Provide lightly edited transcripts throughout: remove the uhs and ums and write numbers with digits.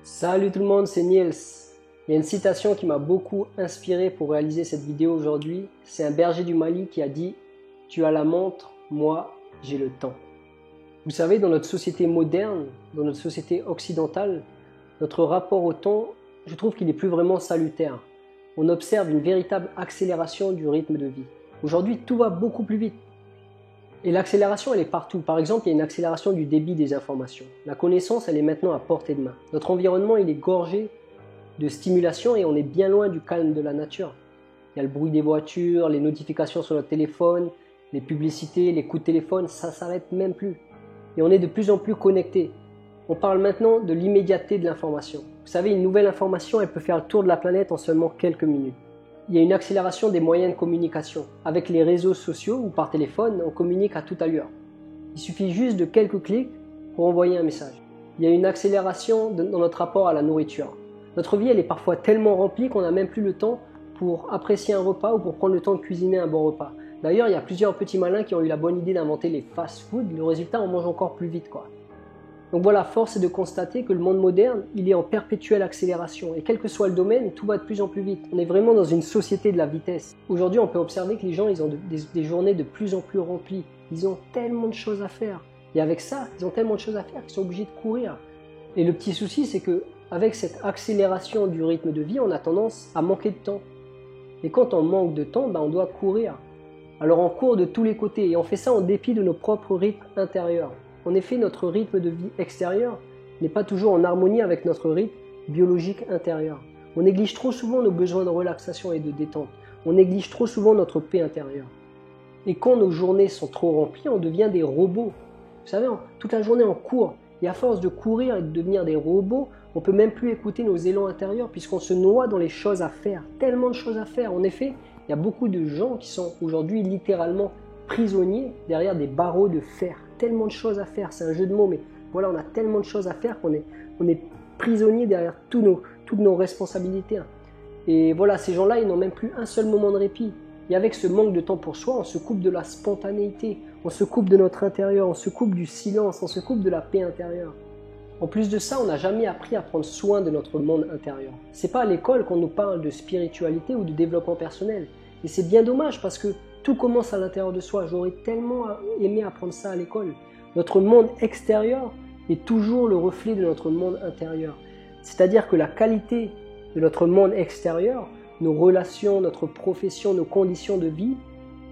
Salut tout le monde, c'est Niels. Il y a une citation qui m'a beaucoup inspiré pour réaliser cette vidéo aujourd'hui. C'est un berger du Mali qui a dit « Tu as la montre, moi j'ai le temps ». Vous savez, dans notre société moderne, dans notre société occidentale, notre rapport au temps, je trouve qu'il n'est plus vraiment salutaire. On observe une véritable accélération du rythme de vie. Aujourd'hui, tout va beaucoup plus vite. Et l'accélération, elle est partout. Par exemple, il y a une accélération du débit des informations. La connaissance, elle est maintenant à portée de main. Notre environnement, il est gorgé de stimulation et on est bien loin du calme de la nature. Il y a le bruit des voitures, les notifications sur notre téléphone, les publicités, les coups de téléphone, ça s'arrête même plus. Et on est de plus en plus connectés. On parle maintenant de l'immédiateté de l'information. Vous savez, une nouvelle information, elle peut faire le tour de la planète en seulement quelques minutes. Il y a une accélération des moyens de communication. Avec les réseaux sociaux ou par téléphone, on communique à toute allure. Il suffit juste de quelques clics pour envoyer un message. Il y a une accélération dans notre rapport à la nourriture. Notre vie, elle est parfois tellement remplie qu'on n'a même plus le temps pour apprécier un repas ou pour prendre le temps de cuisiner un bon repas. D'ailleurs, il y a plusieurs petits malins qui ont eu la bonne idée d'inventer les fast-food. Le résultat, on mange encore plus vite, quoi. Donc voilà, force est de constater que le monde moderne, il est en perpétuelle accélération. Et quel que soit le domaine, tout va de plus en plus vite. On est vraiment dans une société de la vitesse. Aujourd'hui, on peut observer que les gens, ils ont des journées de plus en plus remplies. Ils ont tellement de choses à faire. Et avec ça, ils ont tellement de choses à faire qu'ils sont obligés de courir. Et le petit souci, c'est que avec cette accélération du rythme de vie, on a tendance à manquer de temps. Et quand on manque de temps, on doit courir. Alors on court de tous les côtés et on fait ça en dépit de nos propres rythmes intérieurs. En effet, notre rythme de vie extérieur n'est pas toujours en harmonie avec notre rythme biologique intérieur. On néglige trop souvent nos besoins de relaxation et de détente. On néglige trop souvent notre paix intérieure. Et quand nos journées sont trop remplies, on devient des robots. Vous savez, toute la journée on court. Et à force de courir et de devenir des robots, on ne peut même plus écouter nos élans intérieurs puisqu'on se noie dans les choses à faire. Tellement de choses à faire. En effet, il y a beaucoup de gens qui sont aujourd'hui littéralement prisonniers derrière des barreaux de fer. Tellement de choses à faire, c'est un jeu de mots, mais voilà, on a tellement de choses à faire qu'on est prisonnier derrière toutes nos responsabilités. Et voilà, ces gens-là, ils n'ont même plus un seul moment de répit. Et avec ce manque de temps pour soi, on se coupe de la spontanéité, on se coupe de notre intérieur, on se coupe du silence, on se coupe de la paix intérieure. En plus de ça, on n'a jamais appris à prendre soin de notre monde intérieur. C'est pas à l'école qu'on nous parle de spiritualité ou de développement personnel. Et c'est bien dommage parce que tout commence à l'intérieur de soi. J'aurais tellement aimé apprendre ça à l'école. Notre monde extérieur est toujours le reflet de notre monde intérieur. C'est-à-dire que la qualité de notre monde extérieur, nos relations, notre profession, nos conditions de vie,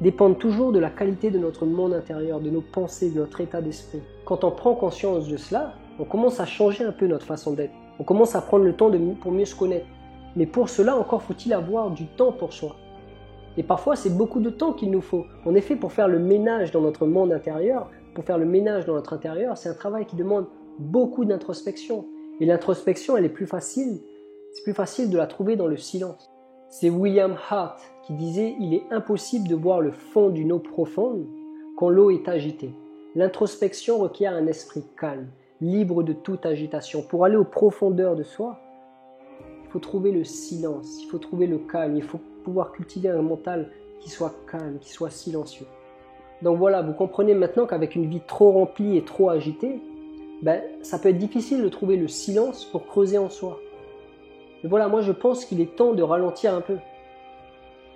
dépendent toujours de la qualité de notre monde intérieur, de nos pensées, de notre état d'esprit. Quand on prend conscience de cela, on commence à changer un peu notre façon d'être. On commence à prendre le temps pour mieux se connaître. Mais pour cela, encore faut-il avoir du temps pour soi. Et parfois, c'est beaucoup de temps qu'il nous faut. En effet, pour faire le ménage dans notre monde intérieur, pour faire le ménage dans notre intérieur, c'est un travail qui demande beaucoup d'introspection. Et l'introspection, elle est plus facile. C'est plus facile de la trouver dans le silence. C'est William Hart qui disait « Il est impossible de voir le fond d'une eau profonde quand l'eau est agitée. L'introspection requiert un esprit calme, libre de toute agitation. Pour aller aux profondeurs de soi, il faut trouver le silence, il faut trouver le calme, il faut pouvoir cultiver un mental qui soit calme, qui soit silencieux. Donc voilà, vous comprenez maintenant qu'avec une vie trop remplie et trop agitée, ça peut être difficile de trouver le silence pour creuser en soi. Mais voilà, moi je pense qu'il est temps de ralentir un peu.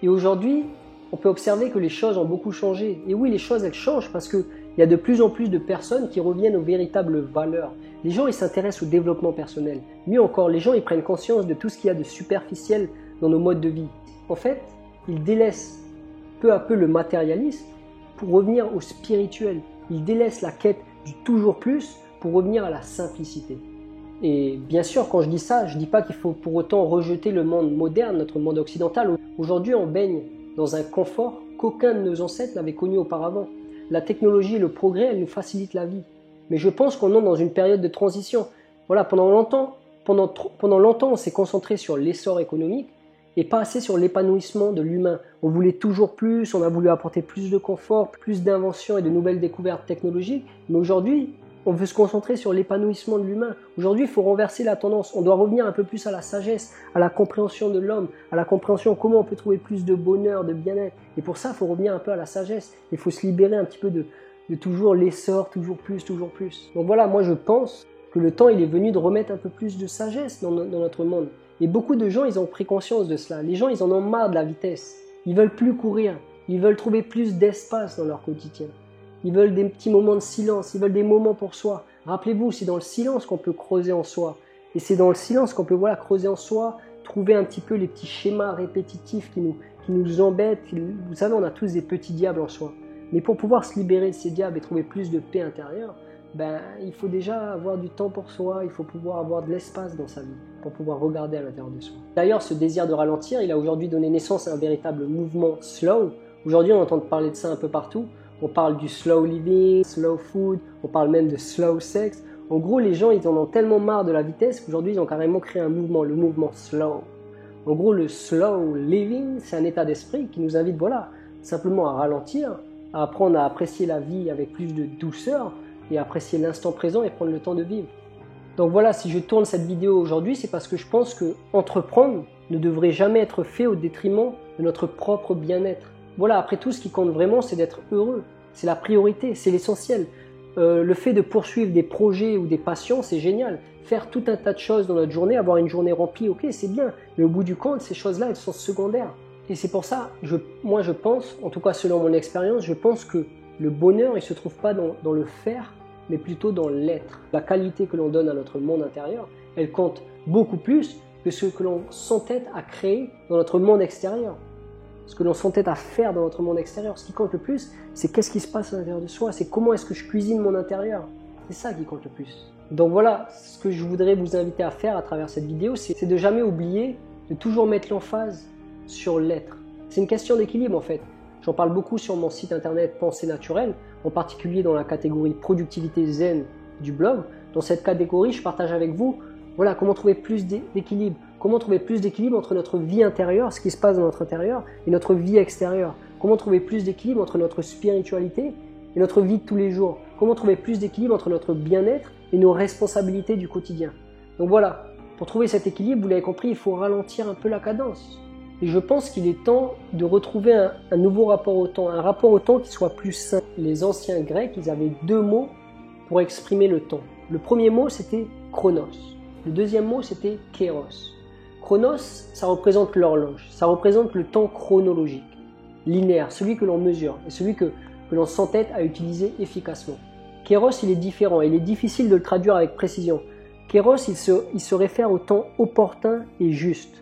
Et aujourd'hui, on peut observer que les choses ont beaucoup changé. Et oui, les choses elles changent parce qu'il y a de plus en plus de personnes qui reviennent aux véritables valeurs. Les gens ils s'intéressent au développement personnel. Mieux encore, les gens ils prennent conscience de tout ce qu'il y a de superficiel dans nos modes de vie. En fait, ils délaissent peu à peu le matérialisme pour revenir au spirituel. Ils délaissent la quête du toujours plus pour revenir à la simplicité. Et bien sûr, quand je dis ça, je ne dis pas qu'il faut pour autant rejeter le monde moderne, notre monde occidental. Aujourd'hui, on baigne dans un confort qu'aucun de nos ancêtres n'avait connu auparavant. La technologie et le progrès, elles nous facilitent la vie. Mais je pense qu'on est dans une période de transition. Voilà, pendant longtemps, on s'est concentré sur l'essor économique et pas assez sur l'épanouissement de l'humain. On voulait toujours plus, on a voulu apporter plus de confort, plus d'inventions et de nouvelles découvertes technologiques. Mais aujourd'hui, on veut se concentrer sur l'épanouissement de l'humain. Aujourd'hui, il faut renverser la tendance. On doit revenir un peu plus à la sagesse, à la compréhension de l'homme, à la compréhension de comment on peut trouver plus de bonheur, de bien-être. Et pour ça, il faut revenir un peu à la sagesse. Il faut se libérer un petit peu de toujours l'essor, toujours plus, toujours plus. Donc voilà, moi je pense que le temps il est venu de remettre un peu plus de sagesse dans notre monde. Et beaucoup de gens, ils ont pris conscience de cela. Les gens, ils en ont marre de la vitesse. Ils veulent plus courir. Ils veulent trouver plus d'espace dans leur quotidien. Ils veulent des petits moments de silence. Ils veulent des moments pour soi. Rappelez-vous, c'est dans le silence qu'on peut creuser en soi. Et c'est dans le silence qu'on peut creuser en soi, trouver un petit peu les petits schémas répétitifs qui nous embêtent. Vous savez, on a tous des petits diables en soi. Mais pour pouvoir se libérer de ces diables et trouver plus de paix intérieure, il faut déjà avoir du temps pour soi, il faut pouvoir avoir de l'espace dans sa vie pour pouvoir regarder à l'intérieur de soi. D'ailleurs, ce désir de ralentir, il a aujourd'hui donné naissance à un véritable mouvement slow. Aujourd'hui, on entend parler de ça un peu partout. On parle du slow living, slow food, on parle même de slow sex. En gros, les gens, ils en ont tellement marre de la vitesse qu'aujourd'hui, ils ont carrément créé un mouvement, le mouvement slow. En gros, le slow living, c'est un état d'esprit qui nous invite, simplement à ralentir, à apprendre à apprécier la vie avec plus de douceur, et apprécier l'instant présent et prendre le temps de vivre. Donc voilà, si je tourne cette vidéo aujourd'hui, c'est parce que je pense que entreprendre ne devrait jamais être fait au détriment de notre propre bien-être. Voilà, après tout, ce qui compte vraiment, c'est d'être heureux. C'est la priorité, c'est l'essentiel. Le fait de poursuivre des projets ou des passions, c'est génial. Faire tout un tas de choses dans notre journée, avoir une journée remplie, ok, c'est bien. Mais au bout du compte, ces choses-là, elles sont secondaires. Et c'est pour ça, moi je pense, en tout cas selon mon expérience, je pense que le bonheur, il ne se trouve pas dans le faire, mais plutôt dans l'être. La qualité que l'on donne à notre monde intérieur, elle compte beaucoup plus que ce que l'on s'entête à créer dans notre monde extérieur. Ce que l'on s'entête à faire dans notre monde extérieur. Ce qui compte le plus, c'est qu'est-ce qui se passe à l'intérieur de soi. C'est comment est-ce que je cuisine mon intérieur. C'est ça qui compte le plus. Donc voilà, ce que je voudrais vous inviter à faire à travers cette vidéo, c'est de jamais oublier, de toujours mettre l'emphase sur l'être. C'est une question d'équilibre en fait. J'en parle beaucoup sur mon site internet Pensée Naturelle, en particulier dans la catégorie Productivité Zen du blog. Dans cette catégorie, je partage avec vous comment trouver plus d'équilibre. Comment trouver plus d'équilibre entre notre vie intérieure, ce qui se passe dans notre intérieur, et notre vie extérieure. Comment trouver plus d'équilibre entre notre spiritualité et notre vie de tous les jours. Comment trouver plus d'équilibre entre notre bien-être et nos responsabilités du quotidien. Donc voilà, pour trouver cet équilibre, vous l'avez compris, il faut ralentir un peu la cadence. Et je pense qu'il est temps de retrouver un nouveau rapport au temps, un rapport au temps qui soit plus sain. Les anciens Grecs, ils avaient 2 mots pour exprimer le temps. Le premier mot, c'était chronos. Le deuxième mot, c'était kéros. Chronos, ça représente l'horloge, ça représente le temps chronologique, linéaire, celui que l'on mesure et celui que l'on s'entête à utiliser efficacement. Kéros, il est différent, il est difficile de le traduire avec précision. Kéros, il se réfère au temps opportun et juste.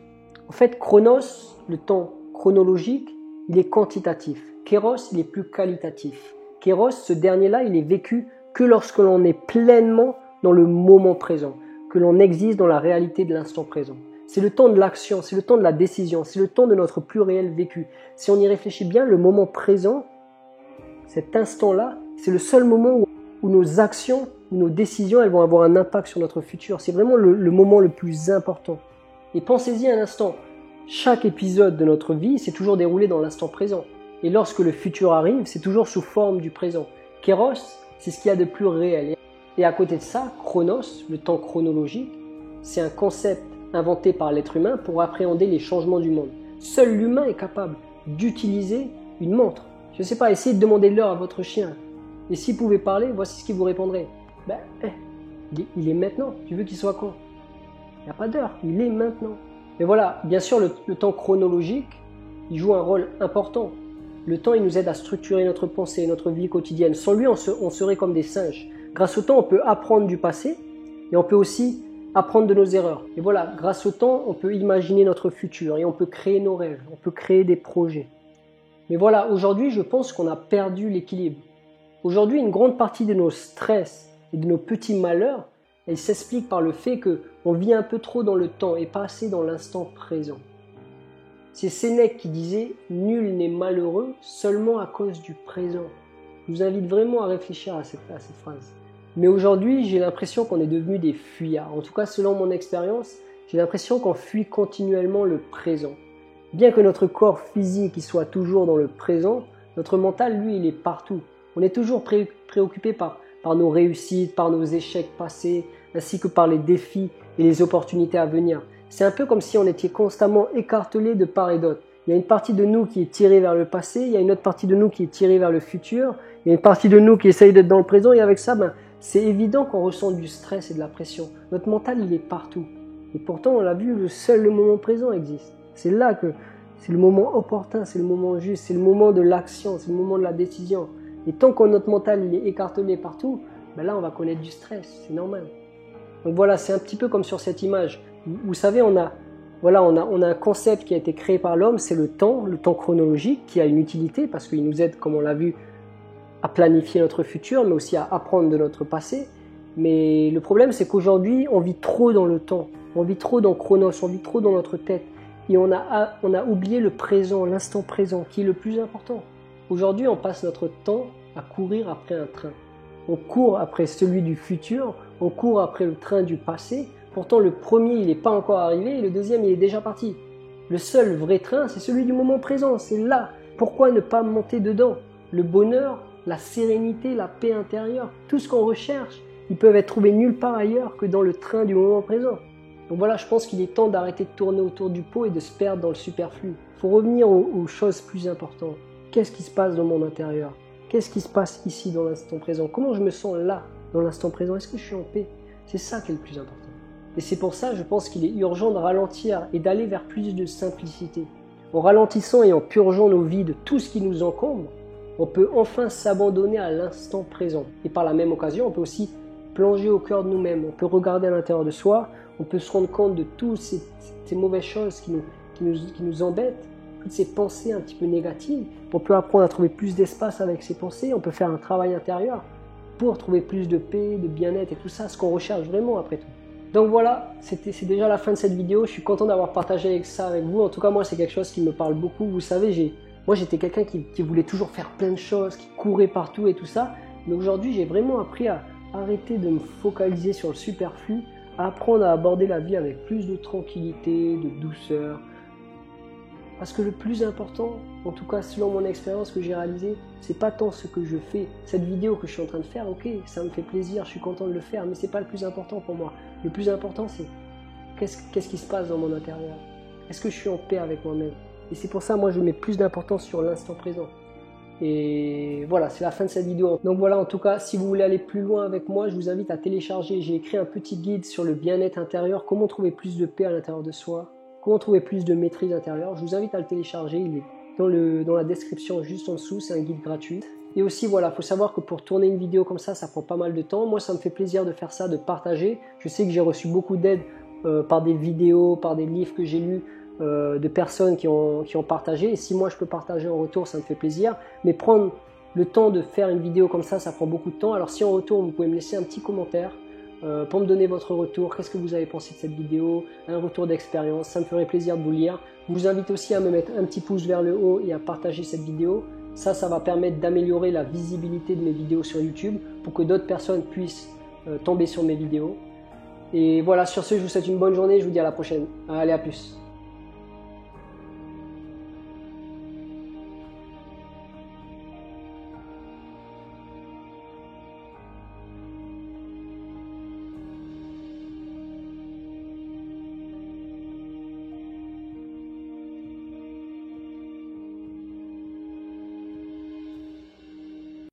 En fait, chronos, le temps chronologique, il est quantitatif. Kéros, il est plus qualitatif. Kéros, ce dernier-là, il est vécu que lorsque l'on est pleinement dans le moment présent, que l'on existe dans la réalité de l'instant présent. C'est le temps de l'action, c'est le temps de la décision, c'est le temps de notre plus réel vécu. Si on y réfléchit bien, le moment présent, cet instant-là, c'est le seul moment où nos actions, où nos décisions, elles vont avoir un impact sur notre futur. C'est vraiment le moment le plus important. Et pensez-y un instant, chaque épisode de notre vie s'est toujours déroulé dans l'instant présent. Et lorsque le futur arrive, c'est toujours sous forme du présent. Kéros, c'est ce qu'il y a de plus réel. Et à côté de ça, chronos, le temps chronologique, c'est un concept inventé par l'être humain pour appréhender les changements du monde. Seul l'humain est capable d'utiliser une montre. Je ne sais pas, essayez de demander l'heure à votre chien. Et s'il pouvait parler, voici ce qu'il vous répondrait. Il est maintenant, tu veux qu'il soit quand ? Il n'y a pas d'heure, il est maintenant. Mais voilà, bien sûr, le temps chronologique, il joue un rôle important. Le temps, il nous aide à structurer notre pensée, notre vie quotidienne. Sans lui, on serait comme des singes. Grâce au temps, on peut apprendre du passé et on peut aussi apprendre de nos erreurs. Et voilà, grâce au temps, on peut imaginer notre futur et on peut créer nos rêves, on peut créer des projets. Mais voilà, aujourd'hui, je pense qu'on a perdu l'équilibre. Aujourd'hui, une grande partie de nos stress et de nos petits malheurs, elle s'explique par le fait qu'on vit un peu trop dans le temps et pas assez dans l'instant présent. C'est Sénèque qui disait « Nul n'est malheureux seulement à cause du présent ». Je vous invite vraiment à réfléchir à cette phrase. Mais aujourd'hui, j'ai l'impression qu'on est devenus des fuyards. En tout cas, selon mon expérience, j'ai l'impression qu'on fuit continuellement le présent. Bien que notre corps physique soit toujours dans le présent, notre mental, lui, il est partout. On est toujours préoccupé par nos réussites, par nos échecs passés, ainsi que par les défis et les opportunités à venir. C'est un peu comme si on était constamment écartelé de part et d'autre. Il y a une partie de nous qui est tirée vers le passé, il y a une autre partie de nous qui est tirée vers le futur, il y a une partie de nous qui essaye d'être dans le présent, et avec ça, C'est évident qu'on ressent du stress et de la pression. Notre mental, il est partout. Et pourtant, on l'a vu, seul le moment présent existe. C'est là que c'est le moment opportun, c'est le moment juste, c'est le moment de l'action, c'est le moment de la décision. Et tant que notre mental il est écartelé partout, ben là, on va connaître du stress, c'est normal. Donc voilà, c'est un petit peu comme sur cette image. Vous savez, on a un concept qui a été créé par l'homme, c'est le temps chronologique, qui a une utilité parce qu'il nous aide, comme on l'a vu, à planifier notre futur, mais aussi à apprendre de notre passé. Mais le problème, c'est qu'aujourd'hui, on vit trop dans le temps, on vit trop dans Chronos, on vit trop dans notre tête. Et on a oublié le présent, l'instant présent, qui est le plus important. Aujourd'hui, on passe notre temps à courir après un train. On court après celui du futur, on court après le train du passé. Pourtant, le premier, il n'est pas encore arrivé et le deuxième, il est déjà parti. Le seul vrai train, c'est celui du moment présent, c'est là. Pourquoi ne pas monter dedans? Le bonheur, la sérénité, la paix intérieure, tout ce qu'on recherche, ils peuvent être trouvés nulle part ailleurs que dans le train du moment présent. Donc voilà, je pense qu'il est temps d'arrêter de tourner autour du pot et de se perdre dans le superflu. Il faut revenir aux choses plus importantes. Qu'est-ce qui se passe dans mon intérieur? Qu'est-ce qui se passe ici dans l'instant présent? Comment je me sens là, dans l'instant présent? Est-ce que je suis en paix? C'est ça qui est le plus important. Et c'est pour ça, je pense qu'il est urgent de ralentir et d'aller vers plus de simplicité. En ralentissant et en purgeant nos vies de tout ce qui nous encombre, on peut enfin s'abandonner à l'instant présent. Et par la même occasion, on peut aussi plonger au cœur de nous-mêmes. On peut regarder à l'intérieur de soi, on peut se rendre compte de toutes ces mauvaises choses qui nous embêtent, toutes ces pensées un petit peu négatives. On peut apprendre à trouver plus d'espace avec ces pensées, on peut faire un travail intérieur pour trouver plus de paix, de bien-être et tout ça, ce qu'on recherche vraiment après tout. Donc voilà, c'est déjà la fin de cette vidéo. Je suis content d'avoir partagé ça avec vous. En tout cas, moi, c'est quelque chose qui me parle beaucoup. Vous savez, moi, j'étais quelqu'un qui voulait toujours faire plein de choses, qui courait partout et tout ça. Mais aujourd'hui, j'ai vraiment appris à arrêter de me focaliser sur le superflu, à apprendre à aborder la vie avec plus de tranquillité, de douceur. Parce que le plus important, en tout cas selon mon expérience que j'ai réalisée, c'est pas tant ce que je fais. Cette vidéo que je suis en train de faire, ok, ça me fait plaisir, je suis content de le faire, mais c'est pas le plus important pour moi. Le plus important, c'est qu'est-ce qui se passe dans mon intérieur? Est-ce que je suis en paix avec moi-même? Et c'est pour ça, moi, je mets plus d'importance sur l'instant présent. Et voilà, c'est la fin de cette vidéo. Donc voilà, en tout cas, si vous voulez aller plus loin avec moi, je vous invite à télécharger. J'ai écrit un petit guide sur le bien-être intérieur, comment trouver plus de paix à l'intérieur de soi, comment trouver plus de maîtrise intérieure. Je vous invite à le télécharger, il est dans la description juste en dessous, c'est un guide gratuit. Et aussi, voilà, il faut savoir que pour tourner une vidéo comme ça prend pas mal de temps. Moi, ça me fait plaisir de faire ça, de partager. Je sais que j'ai reçu beaucoup d'aide par des vidéos, par des livres que j'ai lus, de personnes qui ont partagé. Et si moi, je peux partager en retour, ça me fait plaisir. Mais prendre le temps de faire une vidéo comme ça prend beaucoup de temps. Alors si en retour, vous pouvez me laisser un petit commentaire pour me donner votre retour. Qu'est-ce que vous avez pensé de cette vidéo? Un retour d'expérience, ça me ferait plaisir de vous lire. Je vous invite aussi à me mettre un petit pouce vers le haut et à partager cette vidéo. Ça va permettre d'améliorer la visibilité de mes vidéos sur YouTube pour que d'autres personnes puissent tomber sur mes vidéos. Et voilà, sur ce, je vous souhaite une bonne journée. Je vous dis à la prochaine. Allez, à plus.